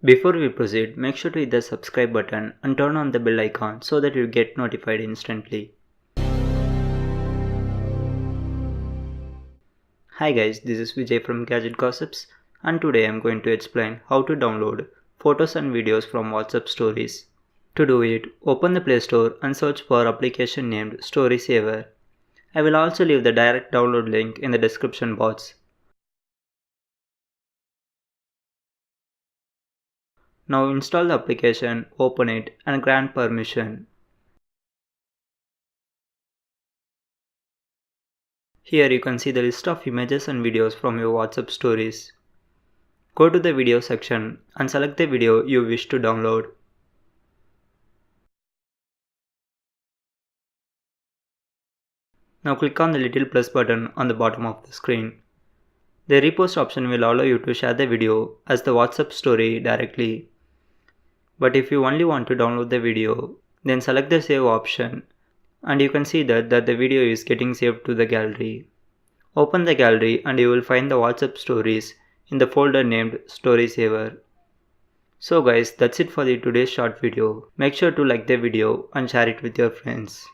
Before we proceed, make sure to hit the subscribe button and turn on the bell icon so that you get notified instantly. Hi guys, this is Vijay from Gadget Gossips, and today I am going to explain how to download photos and videos from WhatsApp Stories. To do it, open the Play Store and search for application named Story Saver. I will also leave the direct download link in the description box. Now install the application, open it and grant permission. Here you can see the list of images and videos from your WhatsApp stories. Go to the video section and select the video you wish to download. Now click on the little plus button on the bottom of the screen. The repost option will allow you to share the video as the WhatsApp story directly. But if you only want to download the video, then select the save option and you can see that the video is getting saved to the gallery. Open the gallery and you will find the WhatsApp stories in the folder named Story Saver. So guys, that's it for the today's short video. Make sure to like the video and share it with your friends.